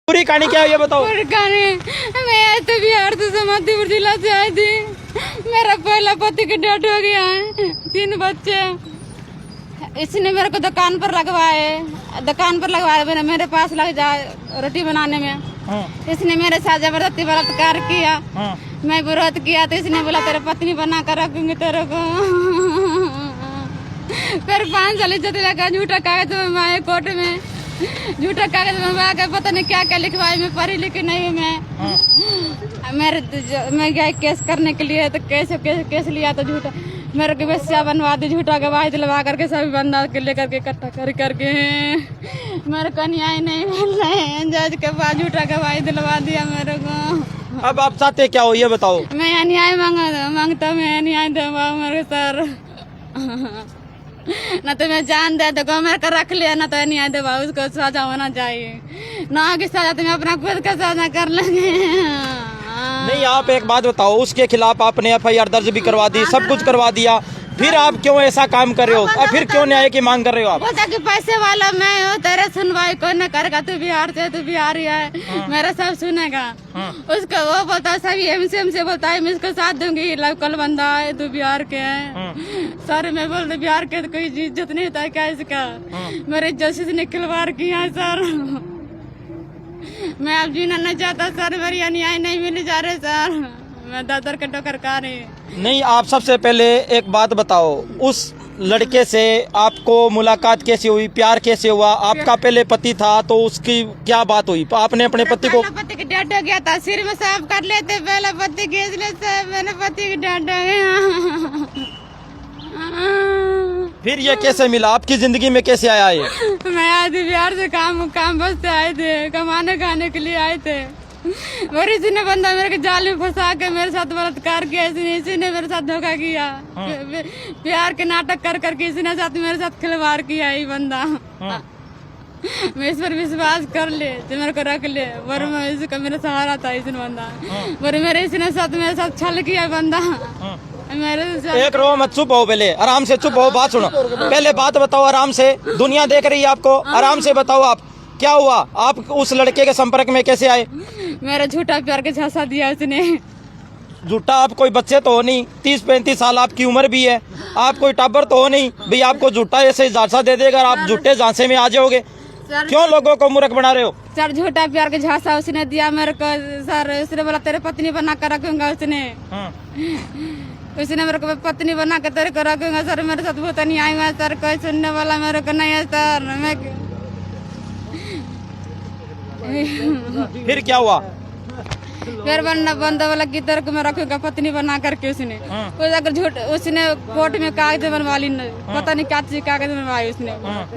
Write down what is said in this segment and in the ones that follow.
पूरी कहानी क्या है ये बताओ। पूरी कहानी, मैं आई तो बिहार से समस्तीपुर जिला से आई थी। मेरा पहला पति की डेथ हो गया है, 3 बच्चे। इसने मेरे को दुकान पर लगवाए मेरे पास लग जाए रोटी बनाने में। इसने मेरे साथ जबरदस्ती बलात्कार किया। मैं विरोध किया तो इसने बोला तेरे पत्नी बना कर रखूंगी तेरे को। फिर 5 साल इज्जत लगा, झूठा कागज बनवाए कोर्ट में, झूठा कागज बनवा के पता नहीं क्या क्या लिखवाए। मैं पढ़ी लिखी नहीं हूँ। मैं गई केस करने के लिए तो केस लिया तो झूठा मेरे को बस्या बनवा दी, झूठा गवाही दिलवा करके सभी बंदा के लेकर के इकट्ठा करके मेरे को न्याय नहीं मिल रहा है। जज के पास झूठा गवाही दिलवा दिया मेरे को। अब आप चाहते क्या हो ये बताओ। मैं न्याय मांगता मैं न्याय दूंगा मेरे सर। न तो मैं जान दे तो मेरे को रख लिया, न तो न्याय देवा, उसको सजा होना चाहिए। ना की सजा तो मैं अपना खुद का सजा कर लेंगे। नहीं आप एक बात बताओ, उसके खिलाफ आपने FIR दर्ज भी करवा दी, सब कुछ करवा दिया, फिर आप क्यों ऐसा काम कर रहे हो और फिर क्यों न्याय की मांग कर रहे हो आप? बोलता कि पैसे वाला मैं हूँ, तेरे सुनवाई कौन न करेगा, तू बिहार से, तू बिहारी है, मेरा सब सुनेगा। उसको वो बोलता सभी एमसीएम से बोलता है मैं इसको साथ दूंगी, लोकल बंदा है, तू बिहार के है। सर मैं बोलते बिहार के तो कोई इज्जत नहीं होता है क्या इसका? मेरे जस्टिस ने खिलवाड़ किया सर। मैं अब जीना नहीं चाहता सर, मेरी न्याय नहीं मिल जा रहे सर। मैं दर के टोकर खा रही। नहीं आप सबसे पहले एक बात बताओ, उस लड़के से आपको मुलाकात कैसे हुई, प्यार कैसे हुआ? आपका पहले पति था तो उसकी क्या बात हुई? आपने अपने पति को पति की डेथ हो गया था, सिर में साफ कर लेते पहला पति के, इसलिए मेरे पति की डेथ हो गया। फिर ये कैसे मिला आपकी जिंदगी में, कैसे आया ये? मैं आए थे बिहार से, काम बस से आए थे, कमाने खाने के लिए आए थे। और इसी ने बंदा मेरे को जाल में फंसा के मेरे साथ बलात्कार किया। इसी ने मेरे साथ धोखा किया। प्यार के नाटक कर करके इसी ने साथ मेरे साथ खिलवाड़ किया। ये बंदा मैं इस पर विश्वास कर ले जो मेरे को रख ले, वरना इसका मेरा सहारा था इसने बंदा। मेरे इसी ने साथ मेरे साथ छल किया बंदा। एक रो मत, चुप हो, पहले आराम से चुप हो, बात सुनो। पहले बात बताओ आराम से, दुनिया देख रही है आपको, आराम से बताओ आप क्या हुआ? आप उस लड़के के संपर्क में कैसे आए? मेरा झूठा प्यार के झांसा दिया उसने। झूठा? आप कोई बच्चे तो हो नहीं, 30-35 साल आपकी उम्र भी है, आप कोई टाबर तो हो नहीं भाई आपको झूठा ऐसे झांसा दे देगा, आप झूठे झांसे में आ जाओगे। क्यों लोगों को मूर्ख बना रहे हो? सर झूठा प्यार के झांसा उसने दिया मेरे को सर। उसने बोला तेरे पत्नी बना कर रखूंगा। उसने मेरे को पत्नी बना के तेरे को रखूंगा सर। मेरे साथ बहुत अन्याय हुआ सर, कोई सुनने वाला मेरे को नहीं है सर। मैं फिर क्या हुआ? फिर बंदा बोला कि तेरे को मैं रखूंगा पत्नी बना करके। उसने अगर झूठ, उसने कोर्ट में कागज बनवा ली, पता नहीं क्या चीज कागज बनवाई उसने।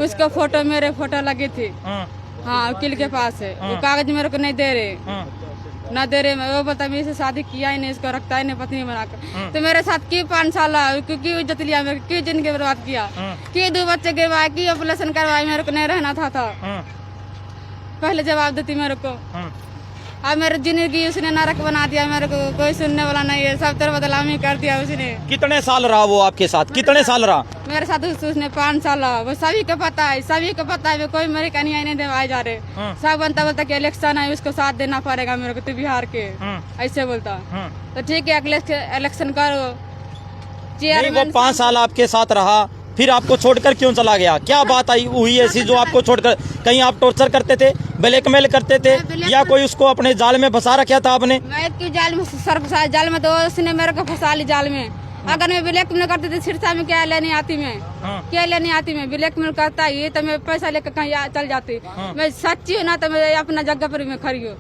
उसका फोटो, मेरे फोटो लगी थी, हाँ वकील के पास है। वो कागज मेरे को नहीं दे रहे, वो बता मैं इसे शादी किया ही नहीं, इसको रखता ही नहीं पत्नी बनाकर। तो मेरे साथ क्यों 5 साल क्यों इज्जत लिया, मेरे क्यों जिंदगी बर्बाद किया, क्यों 2 बच्चे गिरवाए, क्यों ऑपरेशन करवाए, मेरे को नहीं रहना था। पहले जवाब देती मेरे को। अब मेरी जिंदगी उसने नरक बना दिया, मेरे को कोई सुनने वाला नहीं है, सब तरफ बदनामी कर दिया उसने। कितने साल रहा वो आपके साथ, कितने साल रहा? मेरे साथ उसने 5 साल रहा। वो सभी को पता है, कोई मेरे का न्याय नहीं दिलवाए जा रहे। सब बोलता कि इलेक्शन है, उसको साथ देना पड़ेगा मेरे को, तो बिहार के ऐसे बोलता। तो ठीक है इलेक्शन करो। वो 5 साल आपके साथ रहा, फिर आपको छोड़कर क्यों चला गया? क्या बात आई हुई ऐसी जो आपको छोड़कर? कहीं आप टॉर्चर करते थे, ब्लैकमेल करते थे, या कोई उसको अपने जाल में फंसा रखा था आपने? मैं क्यों जाल में सर फंसा? जाल में तो उसने मेरे को फंसा ली जाल में। अगर मैं ब्लैकमेल करती थी सिरसा में क्या लेने आती मैं? क्या लेने आती मैं? ब्लैकमेल करता ही तो मैं पैसा लेकर कहीं चल जाती। मैं सच्ची हूँ ना तो मैं अपना जगह पर मैं खड़ी हूँ।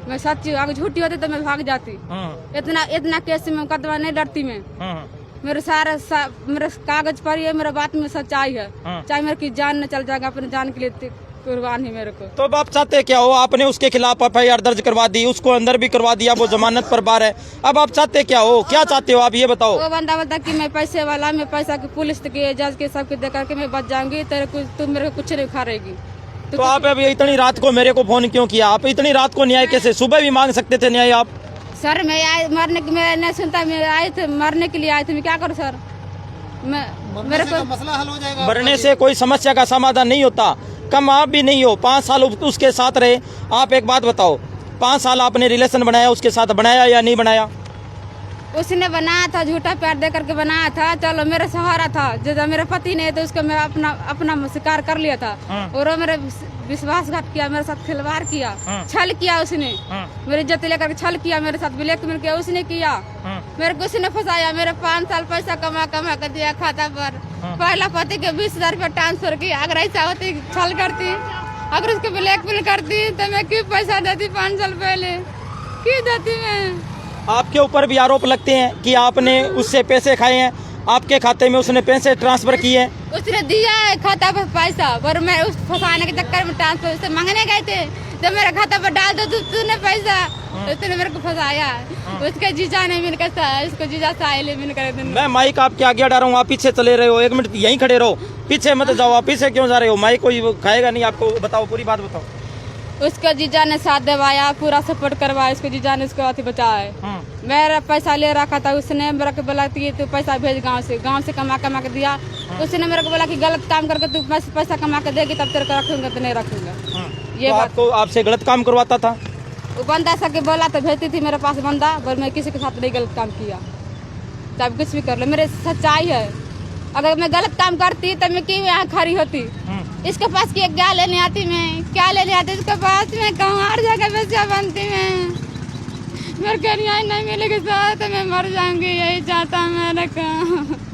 मैं सच्ची हूँ, अगर झूठी होती तो मैं भाग जाती। इतना केस में मुकदमा नहीं डरती मैं। मेरे मेरे कागज पर है, मेरा बात में सच्चाई है। चाहे मेरे की जान न चल जाएगा, अपने जान के लिए कुर्बान है मेरे को। तो अब आप चाहते क्या हो? आपने उसके खिलाफ FIR दर्ज करवा दी, उसको अंदर भी करवा दिया, वो जमानत पर बाहर है। अब आप चाहते क्या हो? क्या चाहते हो आप ये बताओ? वो बंदा बोलता कि मैं पैसे वाला, मैं पैसा की पुलिस के जज के सबके दे करके मैं बच जाऊंगी, तुम मेरे को कुछ नहीं खारेगी। तो आप अभी इतनी रात को मेरे को फोन क्यों किया? आप इतनी रात को न्याय कैसे? सुबह भी मांग सकते थे न्याय आप। सर मैं मरने के, मैं नहीं सुनता, मैं आए थे मरने के लिए आए थे, मैं क्या करूँ सर? मेरे को मसला हल हो जाएगा। मरने से कोई समस्या का समाधान नहीं होता। कम आप भी नहीं हो, 5 साल उसके साथ रहे। आप एक बात बताओ, 5 साल आपने रिलेशन बनाया उसके साथ, बनाया या नहीं बनाया? उसने बनाया था, झूठा प्यार दे करके बनाया था। चलो मेरा सहारा था, जब मेरा पति नहीं तो उसको मैं अपना शिकार कर लिया था। और वो मेरे विश्वासघात किया, मेरे साथ खिलवाड़ किया, छल किया उसने, मेरी इज्जत लेकर छल किया, मेरे साथ ब्लैकमेल किया उसने किया। मेरे को उसने फंसाया, मेरे 5 साल पैसा कमा कर दिया खाता पर। पहला पति के 20,000 रुपया ट्रांसफर किया। अगर ऐसा होती छल करती, अगर उसको ब्लैकमेल करती तो मैं क्यों पैसा देती 5 साल पहले, क्यों देती मैं? आपके ऊपर भी आरोप लगते हैं कि आपने उससे पैसे खाए हैं, आपके खाते में उसने पैसे ट्रांसफर किए हैं। उसने दिया है खाता पर पैसा, पर मैं उस फंसाने के चक्कर में ट्रांसफर उससे मांगने गए थे, जब मेरा खाता पर डाल दो तूने पैसा, उसने मेरे को फंसाया। उसके जीजा ने मिलकर, उसको जीजा साहिल मिलकर। मैं माइक आपके आगे हटा रहा हूँ, आप पीछे चले रहे हो, 1 मिनट यहीं खड़े रहो, पीछे मत जाओ। आप पीछे क्यों जा रहे हो? माइक कोई खाएगा नहीं आपको, बताओ पूरी बात बताओ। उसका जीजा ने साथ दिवाया, पूरा सपोर्ट करवाया, उसको जीजा ने उसको अति बचाया। मेरा पैसा ले रखा था, उसने मेरे को बोला कि तू पैसा भेज गांव से कमा के दिया। उसने मेरे को बोला कि गलत काम करके तू पैसा कमा के देगी तब तेरे को रखूंगा, तो नहीं रखूंगा। ये तो बात आपको आपसे गलत काम करवाता था? वो बंदा सके बोला तो भेजती थी मेरे पास बंदा, पर मैं किसी के साथ नहीं गलत काम किया। चाहे कुछ भी कर लो, मेरे सच्चाई है। अगर मैं गलत काम करती तो मैं क्यों यहाँ खड़ी होती? इसके पास क्या लेने आती मैं, क्या लेने आती इसके पास? मैं कहूँ हर जगह बेचा बनती मैं, मेरे को न्याय नहीं मिलेगा साथ मैं मर जाऊंगी, यही चाहता मेरे को।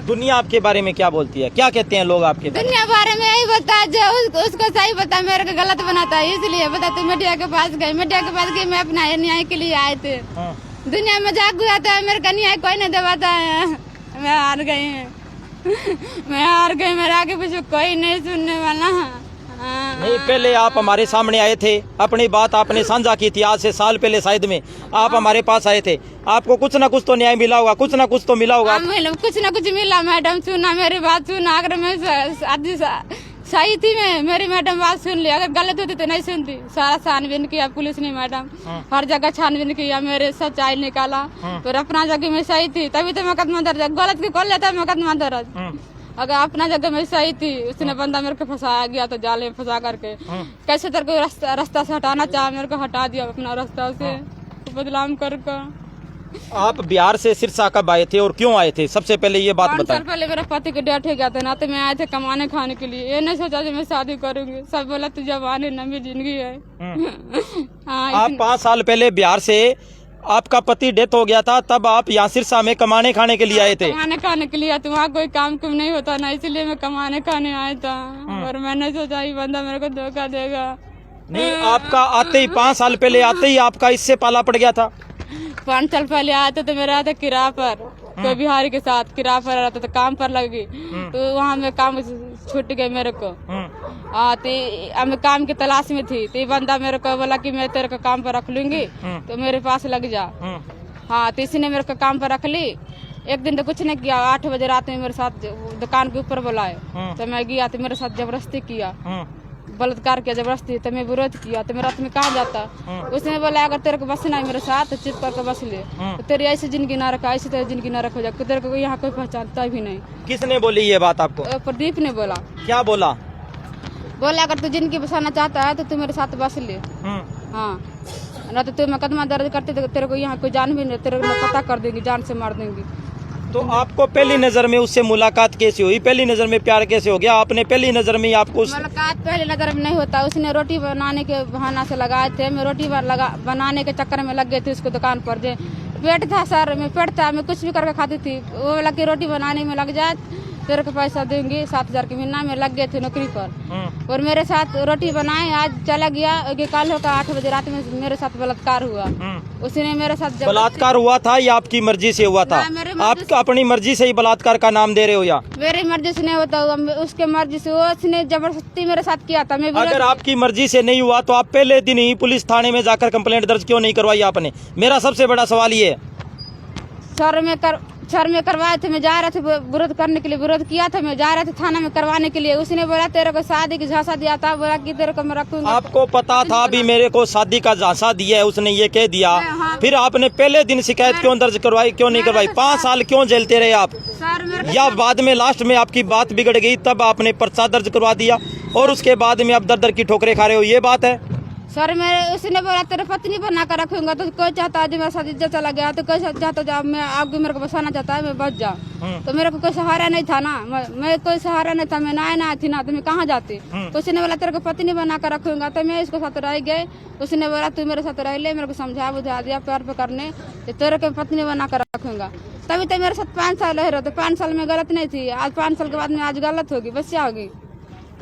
दुनिया आपके बारे में क्या बोलती है, क्या कहते हैं लोग आपके? दुनिया बारे में यही बता, जो उसको सही बता, मेरे को गलत बनाता है, इसलिए बता। तू मीडिया के पास गई, मीडिया के पास गई, मैं अपना न्याय के लिए आए थे। दुनिया में जाग उड़ाता है, मेरे को न्याय कोई नहीं दबाता है। मैं हार गई मैं हार गई, मेरे आगे पीछे कोई नहीं सुनने वाला। नहीं, पहले आप हमारे सामने आए थे, अपनी बात आपने साझा की थी, आज से साल पहले शायद में आप हमारे पास आए थे। आपको कुछ ना कुछ तो न्याय मिला होगा, कुछ ना कुछ तो मिला होगा। कुछ ना कुछ मिला, मैडम सुना मेरी बात, सुना। अगर मैं सही थी, मैं मेरी मैडम बात सुन ली, अगर गलत होती तो नहीं सुनती। सारा छानबीन किया पुलिस ने, मैडम हर जगह छानबीन किया, मेरे सच्चाई निकाला। फिर अपना जगह में सही थी तभी तो मुकदमा दर्ज, गलत की कर लेता मुकदमा दर्ज। अगर अपना जगह में सही थी, उसने बंदा मेरे को फंसाया गया तो जाले में फंसा करके। कैसे तेरे को रास्ता से हटाना चाहा, मेरे को हटा दिया अपना रास्ता से बदनाम करके। आप बिहार से सिरसा कब आए थे और क्यों आए थे? सबसे पहले ये बात बताएं। 5 साल पहले मेरा पति के डेथ हो गया था ना, तो मैं आए थे कमाने खाने के लिए। ये नहीं सोचा कि मैं शादी करूंगी, सब बोला तू जवान है, लंबी जिंदगी है। आप 5 साल पहले बिहार से, आपका पति डेथ हो गया था, तब आप यहाँ सिरसा में कमाने खाने के लिए आए थे? कमाने खाने के लिए, वहाँ कोई काम कुम नहीं होता ना, इसलिए मैं कमाने खाने आया था। और मैंने सोचा ये बंदा मेरे को धोखा देगा। नहीं, आपका आते ही 5 साल पहले आते ही आपका इससे पाला पड़ गया था? 5 साल पहले आया था तो मेरा आता किराया पर, कोई बिहारी के साथ किराया पर रहता था, काम पर लगी तो वहाँ मैं काम छूट गई मेरे को। मैं काम की तलाश में थी, तो ये बंदा मेरे को बोला कि मैं तेरे को काम पर रख लूंगी तो मेरे पास लग जा। हाँ, तो इसी ने मेरे को काम पर रख ली। एक दिन तो कुछ नहीं किया, 8 बजे रात में मेरे साथ दुकान के ऊपर बुलाए, तो मैं गया तो मेरे साथ जबरदस्ती किया, बलात्कार किया जबरदस्ती। तो मैं विरोध किया, तो मैं रात में कहाँ जाता। उसने बोला अगर तेरे को बसना है मेरे साथ तो चुप करके बस ले, तो तेरी ऐसी जिंदगी ना रखा, ऐसी तेरी जिंदगी ना रखो जा, तेरे को यहाँ कोई पहचानता भी नहीं। किसने बोली ये बात आपको? प्रदीप ने बोला। क्या बोला? बोला अगर तू जिंदगी बसाना चाहता है तो तू मेरे साथ बस ले। हाँ, ना तो तू मुकदमा दर्ज करते तो तेरे को यहाँ कोई जान भी नहीं, तेरे को पता कर देंगी, जान से मार देंगी। तो आपको पहली नजर में उससे मुलाकात कैसे हुई? पहली नजर में प्यार कैसे हो गया? आपने पहली नजर में आपको मुलाकात पहली नजर में नहीं होता। उसने रोटी बनाने के बहाना से लगाए थे, मैं रोटी बनाने के चक्कर में लग गई थी उसको दुकान पर। जो पेट था सर, मैं पेट था, मैं कुछ भी करके खाती थी। वो बोला कि रोटी बनाने में लग जाए तेरे को पैसा देंगे, 7,000 के महीना में लग गए थे नौकरी पर। और मेरे साथ रोटी बनाए, आज चला गया। कल होकर 8 बजे रात में मेरे साथ बलात्कार हुआ। उसने मेरे साथ बलात्कार हुआ था या आपकी मर्जी से हुआ था? आप अपनी मर्जी से ही बलात्कार का नाम दे रहे हो या? मेरी मर्जी से नहीं होता, उसके मर्जी से। उसने जबरदस्ती मेरे साथ किया था। मैं अगर आपकी मर्जी से नहीं हुआ तो आप पहले दिन ही पुलिस थाने में जाकर कंप्लेंट दर्ज क्यों नहीं करवाई आपने? मेरा सबसे बड़ा सवाल ये है। सर में करवाए थे, मैं जा रहे थे विरोध करने के लिए, विरोध किया था, मैं जा रहे थे थाना में करवाने के लिए। उसने बोला तेरे को शादी की झांसा दिया था, बोला कि तेरे को मैं रखूंगा। आपको पता था भी मेरे को शादी का झांसा दिया है, उसने ये कह दिया। फिर आपने पहले दिन शिकायत क्यों दर्ज करवाई, क्यों नहीं करवाई? 5 साल क्यों झेलते रहे आप? या बाद में लास्ट में आपकी बात बिगड़ गई तब आपने पर्चा दर्ज करवा दिया? और उसके बाद में आप दर दर की ठोकरें खा रहे हो, ये बात है? सर मेरे उसने बोला तेरे पत्नी बना कर रखूंगा, तो कोई चाहता है मेरे साथ इज्जत चला गया, तो कोई चाहता जब मैं आगे मेरे को बसाना चाहता है मैं बच जाऊँ, तो मेरे को कोई सहारा नहीं था ना, मैं कोई सहारा नहीं था, मैं ना थी ना, तो मैं कहाँ जाती। तो उसने बोला तेरे को पत्नी बना कर रखूंगा, तो मैं इसके साथ रह गए। उसने बोला तू मेरे साथ रह ले, मेरे को समझा बुझा दिया प्यार पे करने, तो तेरे को पत्नी बना कर रखूंगा। तभी तो मेरे साथ 5 साल रह रहे, तो 5 साल में गलत नहीं थी, आज 5 साल के बाद में आज गलत होगी, बस क्या होगी।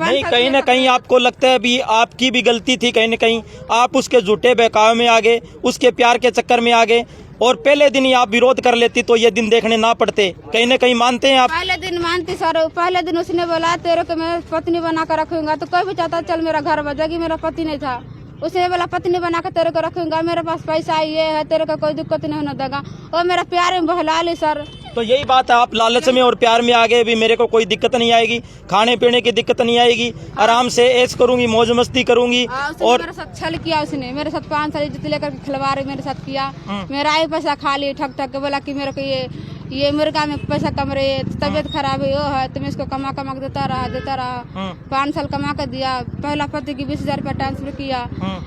नहीं, कहीं ना कहीं आपको लगता है भी आपकी भी गलती थी, कहीं ना कहीं आप उसके झूठे बहकावे में आ गए, उसके प्यार के चक्कर में आ गए, और पहले दिन ही आप विरोध कर लेती तो ये दिन देखने ना पड़ते, कहीं ना कहीं मानते हैं आप? पहले दिन मानती सर, पहले दिन उसने बोला तेरे को मैं पत्नी बना कर रखूंगा, तो कोई भी चाहता चल मेरा घर बजाएगी, मेरा पति नहीं था। उसने बोला पत्नी बना कर तेरे को रखूंगा, मेरे पास पैसा ये है, तेरे को कोई दिक्कत नहीं होने देगा, और मेरा प्यार में बहला ली सर। तो यही बात है, आप लालच में और प्यार में आ गए भी, मेरे को कोई दिक्कत नहीं आएगी, खाने पीने की दिक्कत नहीं आएगी, आराम से ऐश करूंगी, मौज मस्ती करूंगी। और मेरे साथ छल किया उसने, मेरे साथ 5 साल इज्जत लेकर खिलवाड़ मेरे साथ किया, मेरा ही पैसा खा ली ठग ठग के, बोला कि मेरे को ये मुर्गा में पैसा कम रहे, तबियत खराब है वो है, तो मैं इसको कमा कमा के देता रहा। 5 साल कमा कर दिया, पहला पति की 20,000 रुपया ट्रांसफर किया।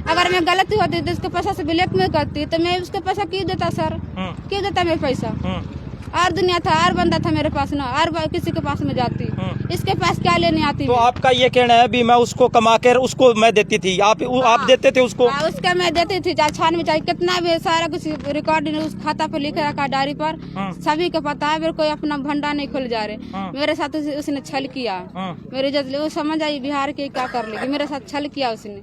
अगर मैं गलती होती तो उसके पैसा से ब्लैक में करती, तो मैं उसको पैसा क्यों देता सर, क्यों देता मैं पैसा? और दुनिया था, और बंदा था मेरे पास ना, और किसी के पास में जाती, इसके पास क्या लेने आती। तो आपका ये कहना है भी मैं उसको कमा कर उसको मैं देती थी, आप देते थे उसको? उसका मैं देती थी, चाहे छान में चाहे कितना भी, सारा कुछ रिकॉर्डिंग उस खाता पर लिख रखा डायरी पर, सभी को पता है, मेरे कोई अपना भंडार नहीं खोल जा रहे। मेरे साथ उसने छल किया, मेरे जज वो समझ आई बिहार के क्या कर लेगी, मेरे साथ छल किया उसने,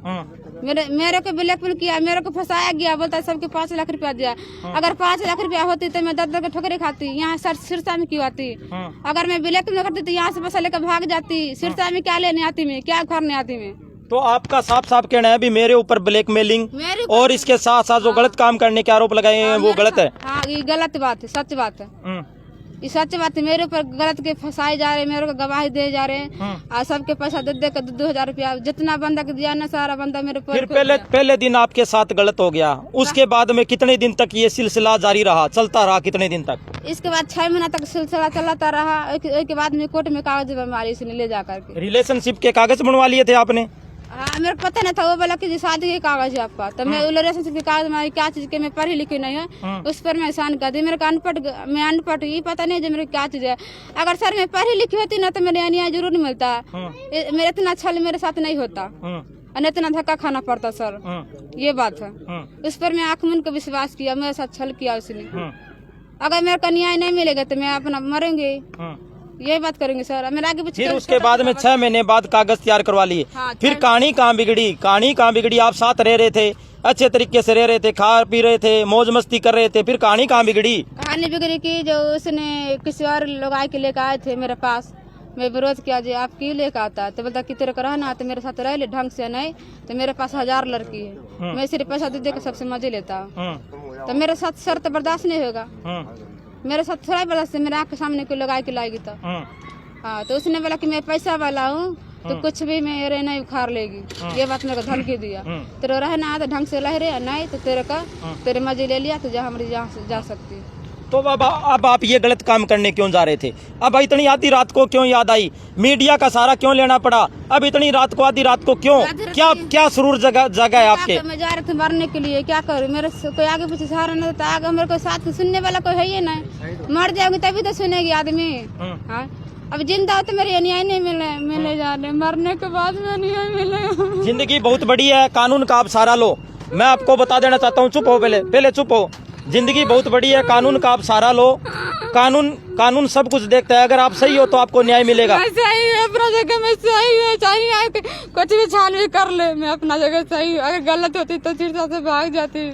मेरे को ब्लैकमेल किया, मेरे को फंसाया गया, बोलता है सबके 5 लाख रुपया दिया। अगर 5 लाख रुपया होती तो मैं 10 ठोकरे खाती, यहाँ सर सिरसा में क्यों आती? अगर मैं ब्लैकमेल करती तो यहाँ से पैसा लेकर भाग जाती, सिरसा में क्या लेने आती मैं, क्या करने आती मैं? तो आपका साफ साफ कहना है भी मेरे ऊपर ब्लैकमेलिंग और इसके साथ साथ जो गलत काम करने के आरोप लगाए हैं वो गलत है? हाँ, ये गलत बात है, सच बात है, ये सच बात है। मेरे ऊपर गलत के फंसाए जा रहे, मेरे को गवाही दे जा रहे हैं, और सबके पैसा दे कर 2,000 रुपया जितना बंदा के दिया ना, सारा बंदा मेरे फिर पहले दिन आपके साथ गलत हो गया, उसके बाद में कितने दिन तक ये सिलसिला जारी रहा, चलता रहा कितने दिन तक? इसके बाद 6 महीना तक सिलसिला चलाता रहा। एक बाद में कोर्ट में कागज बनवा ली उसने ले जा करके। रिलेशनशिप के कागज बनवा लिए थे आपने? हाँ, मेरे को पता नहीं था, वो बोला कि शादी के कागज है आपका, तो मैं रिलेशनशिप के कागज में क्या चीज के मैं पढ़ी लिखी नहीं है, उस पर मैं साइन कर दी। मेरे को मैं अनपढ़, ये पता नहीं मेरे क्या चीज है। अगर सर मैं पढ़ी लिखी होती ना तो मेरे न्याय जरूर मिलता, मेरे इतना छल मेरे साथ नहीं होता, और इतना धक्का खाना पड़ता सर, ये बात है। उस पर मैं आँख मूंद को विश्वास किया, मेरे साथ छल किया उसने। अगर मेरे को न्याय नहीं मिलेगा तो मैं अपना मरेंगे, ये बात करेंगे सर। मेरे आगे फिर उसके बाद में 6 महीने बाद कागज तैयार करवा लिए। हाँ, फिर कहानी कहाँ बिगड़ी? कहानी कहाँ बिगड़ी? आप साथ रह रहे थे, अच्छे तरीके से रह रहे थे, खा पी रहे थे, मौज मस्ती कर रहे थे, फिर कहानी कहाँ बिगड़ी? कहानी बिगड़ी की जो उसने किसी और लोग आए के लेकर आए थे मेरे पास, मैं विरोध किया जी आप क्यों लेकर आता है, तो बोलता कि तेरे को रहना तो मेरे साथ रह ले ढंग से, नहीं तो मेरे पास 1000 लड़की है, मैं सिर्फ पैसा दे के सबसे मजे लेता हूँ, तो मेरे साथ शर्त बर्दाश्त नहीं होगा, मेरे साथ थोड़ा बर्दाश्त, मेरे आँख के सामने कोई लगाए के लाएगी तो। हाँ, तो उसने बोला कि मैं पैसा वाला हूँ तो कुछ भी मेरे नहीं उखाड़ लेगी, ये बात मेरे को धमकी दिया। तेरे रहना तो ढंग से रह रहे, नहीं तो तेरे का तेरे मजे ले लिया तो जहाँ हमारी जहाँ से जा सकती है। तो अब आप ये गलत काम करने क्यों जा रहे थे? अब इतनी आधी रात को क्यों याद आई? मीडिया का सहारा क्यों लेना पड़ा? अब इतनी रात को, आधी रात को क्यों? क्या सुरूर जगह है आपके? मैं जा रहे थे मरने के लिए, क्या करूँ, मेरे कोई आगे पीछे सहारा नहीं था, आगे मेरे को साथ सुनने वाला कोई है ही नहीं, मर जाओगी तभी तो सुनेगी आदमी। हाँ, अब जिंदा हो तो मेरे न्याय नहीं मिले जा रहे, मरने के बाद में न्याय मिलेगा। जिंदगी बहुत बड़ी है, कानून का आप सहारा लो। मैं आपको बता देना चाहता हूँ, चुप हो, पहले चुप हो। जिंदगी बहुत बड़ी है, कानून का आप सहारा लो। कानून सब कुछ देखता है, अगर आप सही हो तो आपको न्याय मिलेगा। मैं सही है, अपना जगह में सही है, चाहिए कुछ भी छाल भी कर ले, मैं अपना जगह सही हूँ। अगर गलत होती तो चिड़चा से भाग जाती।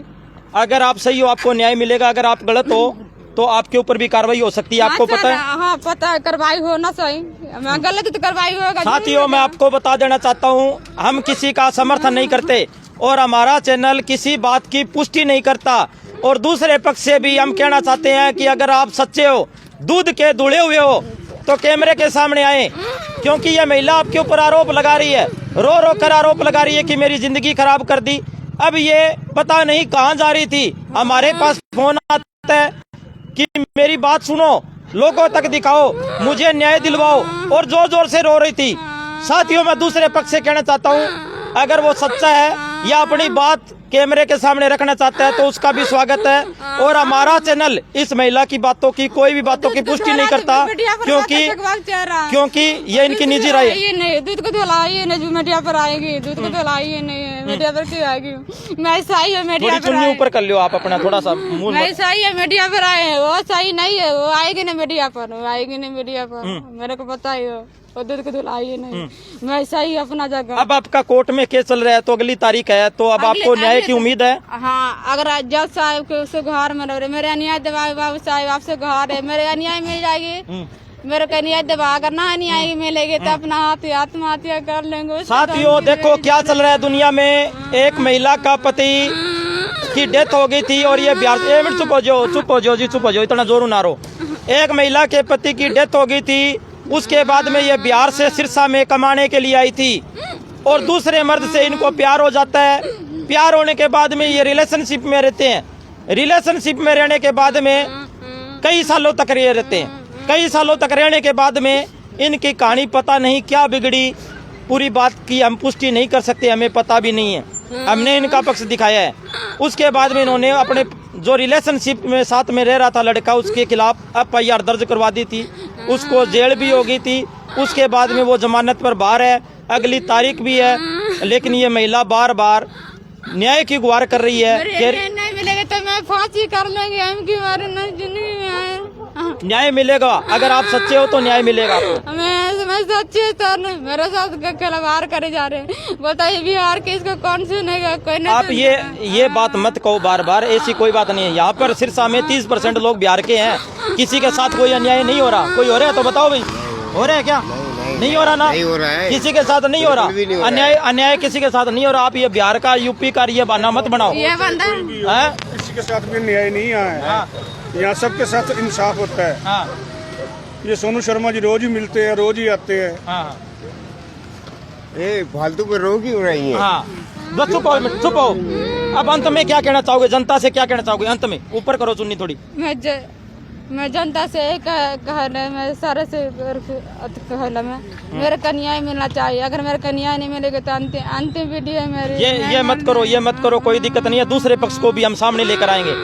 अगर आप सही हो आपको न्याय मिलेगा, अगर आप गलत हो तो आपके ऊपर भी कार्रवाई हो सकती है, आपको पता है? हाँ पता है, कार्रवाई होना सही, मैं गलत तो कार्रवाई होगा। साथियों, मैं आपको बता देना चाहता हूँ, हम किसी का समर्थन नहीं करते और हमारा चैनल किसी बात की पुष्टि नहीं करता। और दूसरे पक्ष से भी हम कहना चाहते हैं कि अगर आप सच्चे हो, दूध के धुले हुए हो, तो कैमरे के सामने आए, क्योंकि ये महिला आपके ऊपर आरोप लगा रही है, रो रो कर आरोप लगा रही है कि मेरी जिंदगी खराब कर दी। अब ये पता नहीं कहाँ जा रही थी, हमारे पास फोन आता है कि मेरी बात सुनो, लोगों तक दिखाओ, मुझे न्याय दिलवाओ, और जोर जोर से रो रही थी। साथियों, मैं दूसरे पक्ष से कहना चाहता हूँ, अगर वो सच्चा है या अपनी बात कैमरे के सामने रखना चाहता है तो उसका भी स्वागत है। और हमारा चैनल इस महिला की बातों की, कोई भी बातों की पुष्टि नहीं करता, क्योंकि ये इनकी निजी राय है। ये नहीं दूध को धुलाई नहीं, जो मीडिया पर आएगी दूध को धुलाई नहीं, मीडिया पर क्यों आएगी? मैं सही है, मीडिया पर चुन्नी ऊपर कर लियो आप अपना थोड़ा सा मुंह। मैं सही है, मीडिया पर आए हैं, वो सही नहीं है, वो आएगी नहीं मीडिया पर, वो आएगी नहीं मीडिया पर, मेरे को पता ही है, वो दूध को धुलाई नहीं। मैं सही अपना जगह। अब आपका कोर्ट में केस चल रहा है तो अगली तारीख है, तो अब आपको न्याय की उम्मीद है? हाँ, अगर जज साहब के उससे गुहार में रह रहे, मेरे अन्याय दबाए बाबू साहब आपसे गुहार है, मेरे अन्याय मिल जाएगी, मेरे को अन्याय दबा, अगर ना अन्याय मिलेगी तो अपना आत्महत्या कर लेंगे। साथियों, देखो क्या चल रहा है दुनिया में। एक महिला का पति की डेथ हो गई थी और ये बिहार, एक मिनट चुप हो जाओ जी, चुप हो जाओ, इतना जोर ना रो। एक महिला के पति की डेथ हो गई थी, उसके बाद में ये बिहार से सिरसा में कमाने के लिए आई थी और दूसरे मर्द से इनको प्यार हो जाता है। प्यार होने के बाद में ये रिलेशनशिप में रहते हैं। रिलेशनशिप में रहने के बाद में कई सालों तक ये रहते हैं। कई सालों तक रहने के बाद में इनकी कहानी पता नहीं क्या बिगड़ी, पूरी बात की हम पुष्टि नहीं कर सकते, हमें पता भी नहीं है। हमने इनका पक्ष दिखाया है। उसके बाद में इन्होंने अपने जो रिलेशनशिप में साथ में रह रहा था लड़का, उसके खिलाफ FIR दर्ज करवा दी थी, उसको जेल भी हो गई थी। उसके बाद में वो जमानत पर बाहर है, अगली तारीख भी है, लेकिन ये महिला बार बार न्याय की गुहार कर रही है। नहीं मिलेगा तो मैं फांसी कर लेंगे, हम क्यों मारे नहीं आए। न्याय मिलेगा, अगर आप सच्चे हो तो न्याय मिलेगा आपको। मैं सच्चे सर, मेरे साथ खिलवाड़ करे जा रहे हैं। बताइए बिहार के इसको कौन सुनेगा? कोई नहीं। आप ये बात मत कहो बार बार, ऐसी कोई बात नहीं है। यहाँ पर सिरसा में 30% लोग बिहार के हैं, किसी के साथ कोई अन्याय नहीं हो रहा। कोई हो रहा है तो बताओ भाई, हो रहा है क्या? नहीं हो रहा ना, नहीं हो रहा है, किसी के साथ नहीं हो रहा। अन्याय किसी के साथ नहीं हो रहा। आप ये बिहार का, यूपी का ये बहाना मत बनाओ। ये बंदा किसी के साथ भी न्याय नहीं आया है, यहाँ सबके साथ इंसाफ होता है। ये सोनू शर्मा जी रोज ही मिलते हैं, रोज ही आते हैं। फालतू पे रोग ही हो रही है। चुप हो। अब अंत में क्या कहना चाहोगे, जनता से क्या कहना चाहोगे अंत में? ऊपर करो चुन्नी थोड़ी। मैं जनता से कहना, मैं सारे से कहला में मेरे को न्याय मिलना चाहिए। अगर मेरे को न्याय नहीं मिलेगा तो अंतिम वीडियो मेरी। ये मत करो, कोई दिक्कत नहीं है। दूसरे पक्ष को भी हम सामने लेकर आएंगे।